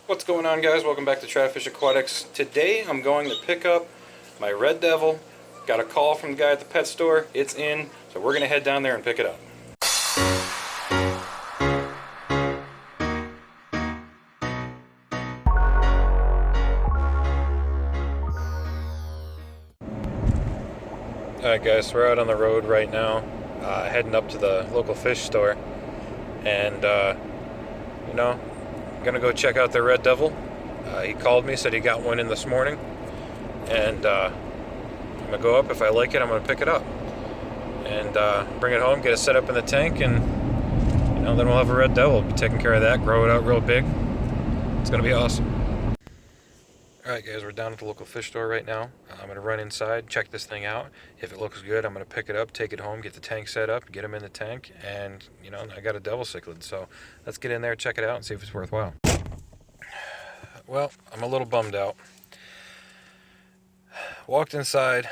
What's going on, guys? Welcome back to Fish Aquatics. Today I'm going to pick up my Red Devil. Got a call from the guy at the pet store. It's in, so we're going to head down there and pick it up. Alright guys, we're out on the road right now, heading up to the local fish store. And, I'm going to go check out their Red Devil. He called me, said he got one in this morning, and I'm going to go up. If I like it, I'm going to pick it up and bring it home, get it set up in the tank, and then we'll have a Red Devil. Be taking care of that, grow it out real big. It's going to be awesome. Alright guys, we're down at the local fish store right now. I'm going to run inside, check this thing out. If it looks good, I'm going to pick it up, take it home, get the tank set up, get them in the tank, and I got a devil cichlid. So let's get in there, check it out, and see if it's worthwhile. Well, I'm a little bummed out. Walked inside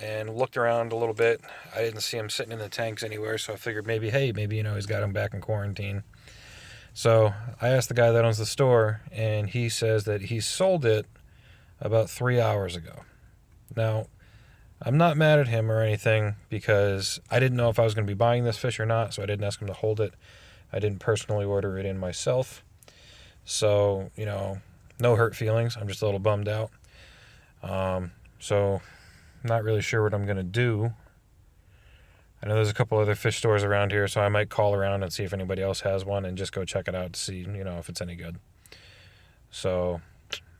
and looked around a little bit. I didn't see him sitting in the tanks anywhere, so I figured maybe he's got him back in quarantine. So I asked the guy that owns the store, and he says that he sold it about 3 hours ago. Now, I'm not mad at him or anything because I didn't know if I was going to be buying this fish or not, so I didn't ask him to hold it. I didn't personally order it in myself. So, no hurt feelings. I'm just a little bummed out. So, not really sure what I'm going to do. I know there's a couple other fish stores around here, so I might call around and see if anybody else has one and just go check it out to see, if it's any good. So,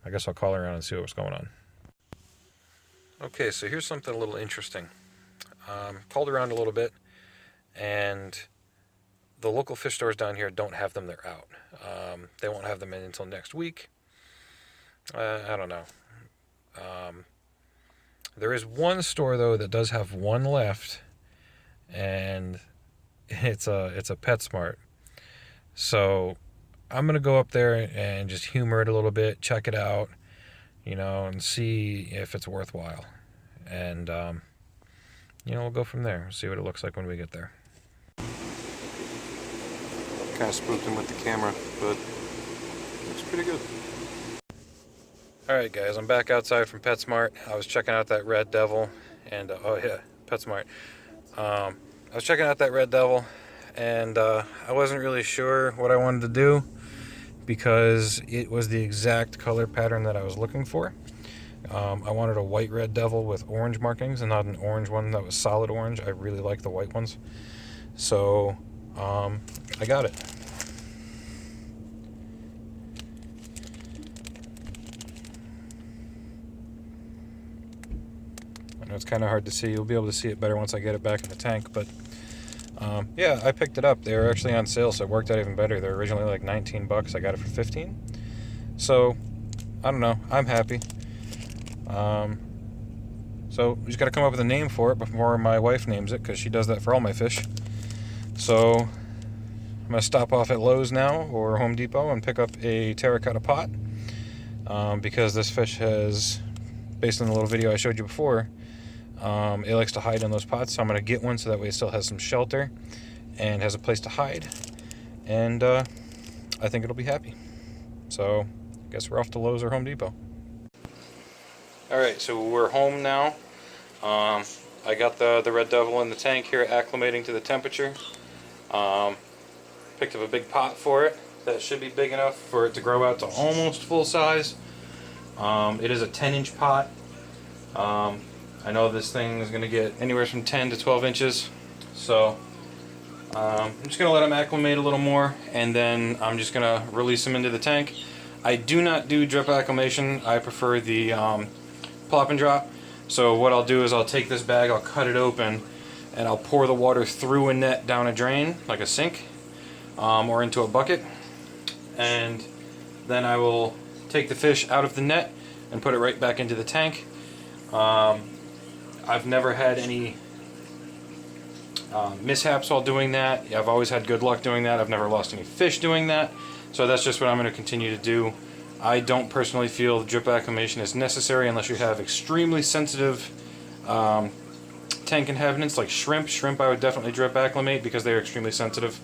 I guess I'll call around and see what's going on. Okay, so here's something a little interesting. Called around a little bit, and the local fish stores down here don't have them. They're out. They won't have them in until next week. I don't know. There is one store, though, that does have one left, and it's a PetSmart. So I'm going to go up there and just humor it a little bit, check it out, and see if it's worthwhile. And, we'll go from there, see what it looks like when we get there. Kind of spooked him with the camera, but looks pretty good. Alright guys, I'm back outside from PetSmart. I was checking out that Red Devil, and, PetSmart. I was checking out that Red Devil, and I wasn't really sure what I wanted to do because it was the exact color pattern that I was looking for. I wanted a white Red Devil with orange markings and not an orange one that was solid orange. I really like the white ones. So, I got it. I know it's kind of hard to see. You'll be able to see it better once I get it back in the tank, but yeah, I picked it up. They were actually on sale, so it worked out even better. They're originally like 19 bucks. I got it for 15. So, I don't know. I'm happy. So we just got to come up with a name for it before my wife names it, because she does that for all my fish. So I'm going to stop off at Lowe's now or Home Depot and pick up a terracotta pot, because this fish has, based on the little video I showed you before, it likes to hide in those pots. So I'm going to get one so that way it still has some shelter and has a place to hide, and I think it'll be happy. So I guess we're off to Lowe's or Home Depot. Alright, so we're home now. I got the Red Devil in the tank here, acclimating to the temperature. Picked up a big pot for it that should be big enough for it to grow out to almost full size. It is a 10-inch pot. I know this thing is going to get anywhere from 10 to 12 inches. So I'm just going to let him acclimate a little more, and then I'm just going to release him into the tank. I do not do drip acclimation. I prefer the plop and drop. So what I'll do is I'll take this bag, I'll cut it open, and I'll pour the water through a net down a drain, like a sink, or into a bucket, and then I will take the fish out of the net and put it right back into the tank. I've never had any mishaps while doing that. I've always had good luck doing that. I've never lost any fish doing that, so that's just what I'm going to continue to do. I don't personally feel drip acclimation is necessary unless you have extremely sensitive tank inhabitants like shrimp. Shrimp I would definitely drip acclimate because they're extremely sensitive.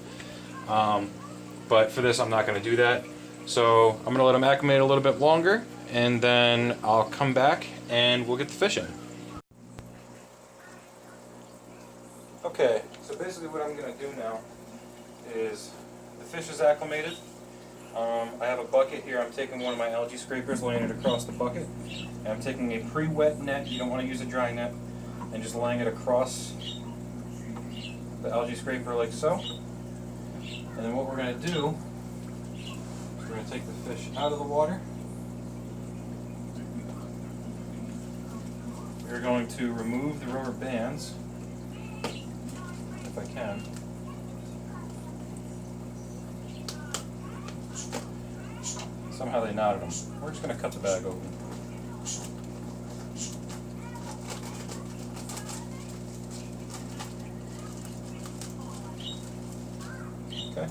But for this I'm not going to do that. So I'm going to let them acclimate a little bit longer, and then I'll come back and we'll get the fish in. Okay, so basically what I'm going to do now is the fish is acclimated. I have a bucket here. I'm taking one of my algae scrapers, laying it across the bucket. And I'm taking a pre-wet net, you don't want to use a dry net, and just laying it across the algae scraper like so. And then what we're going to do is we're going to take the fish out of the water. We're going to remove the rubber bands, if I can. Somehow they knotted them. We're just going to cut the bag open. Okay.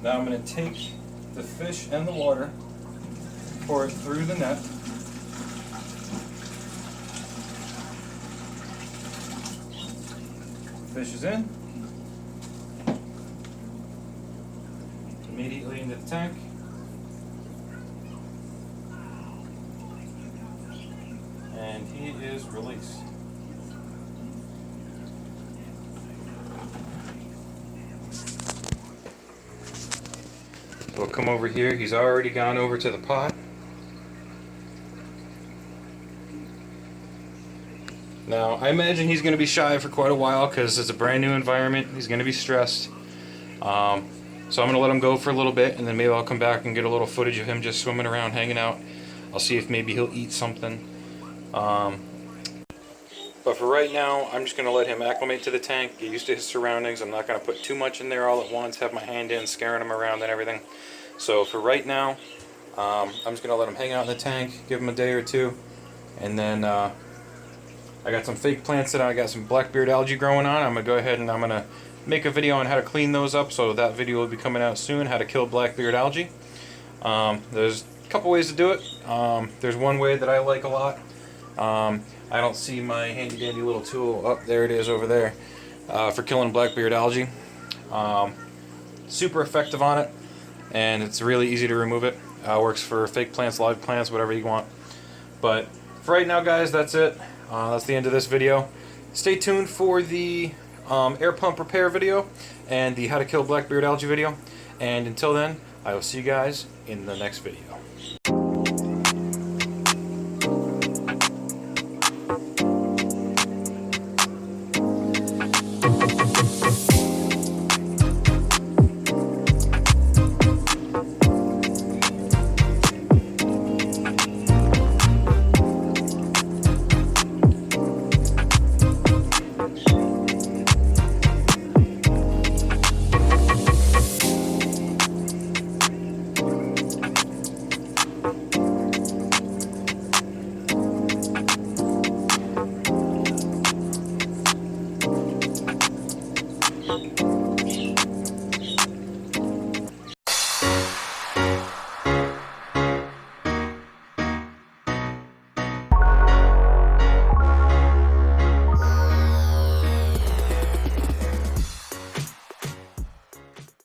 Now I'm going to take the fish and the water, pour it through the net. Fish is in. Immediately into the tank. And he is released. So we'll come over here. He's already gone over to the pot. Now, I imagine he's going to be shy for quite a while because it's a brand new environment. He's going to be stressed. So I'm going to let him go for a little bit, and then maybe I'll come back and get a little footage of him just swimming around, hanging out. I'll see if maybe he'll eat something. But for right now, I'm just going to let him acclimate to the tank, get used to his surroundings. I'm not going to put too much in there all at once, have my hand in, scaring him around and everything. So for right now, I'm just going to let him hang out in the tank, give him a day or two, and then I got some fake plants that I got some blackbeard algae growing on. I'm going to go ahead and I'm going to make a video on how to clean those up, so that video will be coming out soon, how to kill blackbeard algae. There's a couple ways to do it. There's one way that I like a lot. I don't see my handy dandy little tool. Oh, there it is over there, for killing blackbeard algae. Super effective on it, and it's really easy to remove it. Works for fake plants, live plants, whatever you want. But for right now, guys, that's it. That's the end of this video. Stay tuned for the air pump repair video and the how to kill blackbeard algae video. And until then, I will see you guys in the next video.